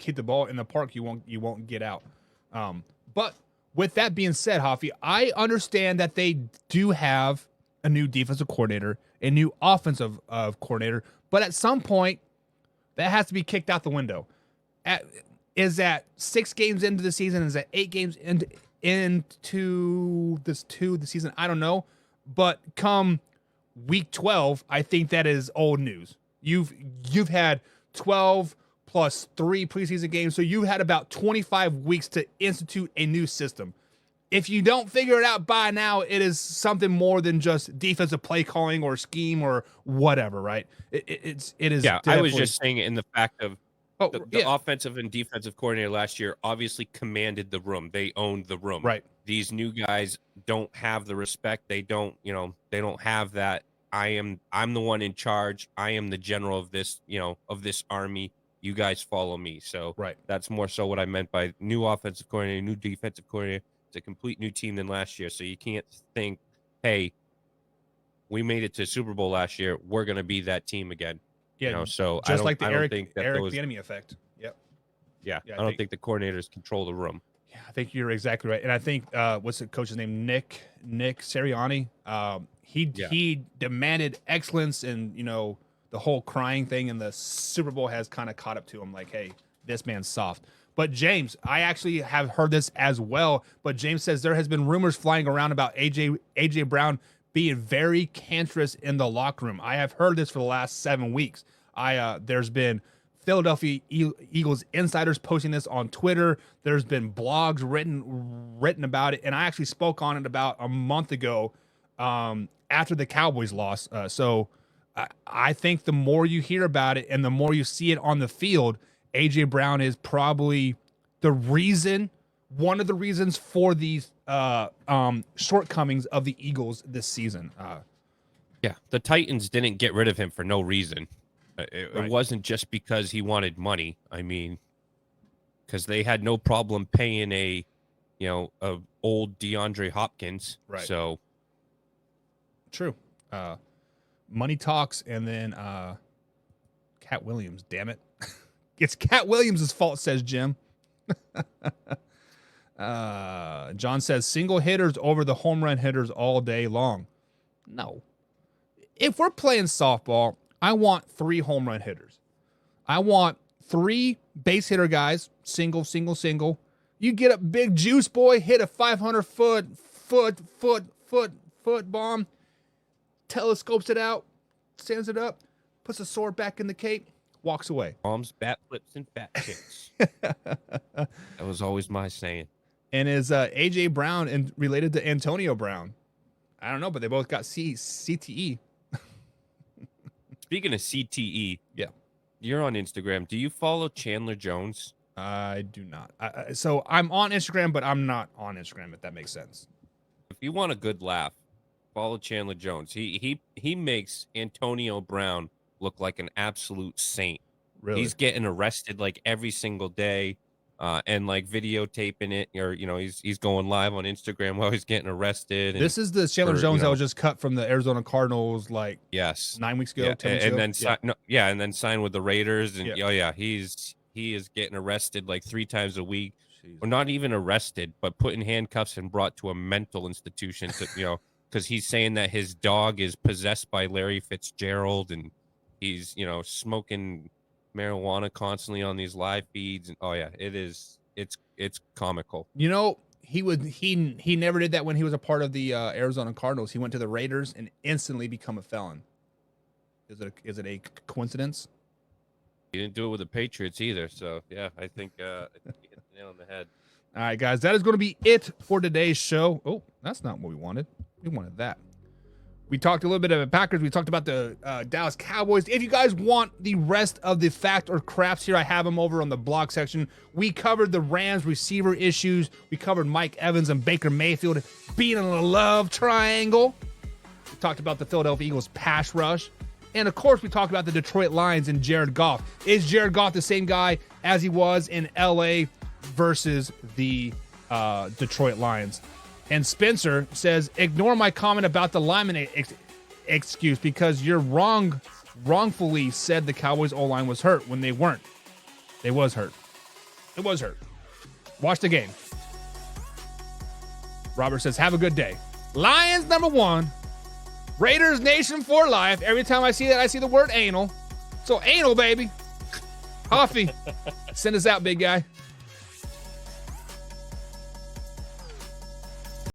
keep the ball in the park, you won't get out. But with that being said, Hoffy, I understand that they do have a new defensive coordinator, a new offensive coordinator, but at some point, that has to be kicked out the window. Is that 6 games into the season? Is that 8 games into the season? I don't know. But come week 12, I think that is old news. You've had 12 plus 3 preseason games, so you had about 25 weeks to institute a new system. If you don't figure it out by now, it is something more than just defensive play calling or scheme or whatever, right? It is. Yeah, I was just saying it in the fact of the offensive and defensive coordinator last year obviously commanded the room. They owned the room. Right. These new guys don't have the respect. They don't have that. I'm the one in charge. I am the general of this, of this army. You guys follow me. So right. That's more so what I meant by new offensive coordinator, new defensive coordinator. It's a complete new team than last year. So you can't think, hey, we made it to Super Bowl last year. We're going to be that team again. Yeah. So just like the Eric Bieniemy effect. Yep. Yeah. I don't think the coordinators control the room. Yeah, I think you're exactly right. And I think what's the coach's name? Nick Sirianni. He demanded excellence, and the whole crying thing in the Super Bowl has kind of caught up to him. Like, hey, this man's soft. But James, I actually have heard this as well. But James says there has been rumors flying around about AJ Brown being very cancerous in the locker room. I have heard this for the last 7 weeks. There's been Philadelphia Eagles insiders posting this on Twitter. There's been blogs written about it, and I actually spoke on it about a month ago after the Cowboys lost. So I think the more you hear about it and the more you see it on the field, AJ Brown is probably one of the reasons for these shortcomings of the Eagles this season. Yeah, the Titans didn't get rid of him for no reason. It wasn't just because he wanted money. I mean, because they had no problem paying a old DeAndre Hopkins. Right. So true. Money talks, and then Cat Williams. Damn it. It's Cat Williams' fault, says Jim. John says single hitters over the home run hitters all day long. No. If we're playing softball, I want 3 home run hitters. I want 3 base hitter guys, single. You get a big juice boy, hit a 500-foot bomb, telescopes it out, stands it up, puts the sword back in the cape, walks away. Bombs, bat flips, and fat chicks. That was always my saying. And is A.J. Brown related to Antonio Brown? I don't know, but they both got CTE. Speaking of CTE, yeah, you're on Instagram. Do you follow Chandler Jones? I do not. So I'm on Instagram, but I'm not on Instagram, if that makes sense. If you want a good laugh, follow Chandler Jones. He makes Antonio Brown look like an absolute saint. Really? He's getting arrested like every single day. And like videotaping it, or he's going live on Instagram while he's getting arrested. This is the Chandler Jones that was just cut from the Arizona Cardinals, 9 weeks ago. Yeah. 10 weeks and ago. then and then signed with the Raiders, and he is getting arrested like 3 times a week, or not even arrested, but put in handcuffs and brought to a mental institution to because he's saying that his dog is possessed by Larry Fitzgerald, and he's smoking marijuana constantly on these live feeds, and it's comical. He never did that when he was a part of the Arizona Cardinals. He went to the Raiders and instantly become a felon. Is it a coincidence? He didn't do it with the Patriots either, so yeah, I think he hit the nail on the head. All right, guys, that is going to be it for today's show. Oh, that's not what we wanted. We wanted that. We talked a little bit about Packers. We talked about the Dallas Cowboys. If you guys want the rest of the fact or craps here, I have them over on the blog section. We covered the Rams receiver issues. We covered Mike Evans and Baker Mayfield being in a love triangle. We talked about the Philadelphia Eagles pass rush. And, of course, we talked about the Detroit Lions and Jared Goff. Is Jared Goff the same guy as he was in L.A. versus the Detroit Lions? And Spencer says, ignore my comment about the lineman excuse because you're wrongfully said the Cowboys O-line was hurt when they weren't. They was hurt. It was hurt. Watch the game. Robert says, have a good day. Lions #1. Raiders Nation for life. Every time I see that, I see the word anal. So anal, baby. Coffee. Send us out, big guy.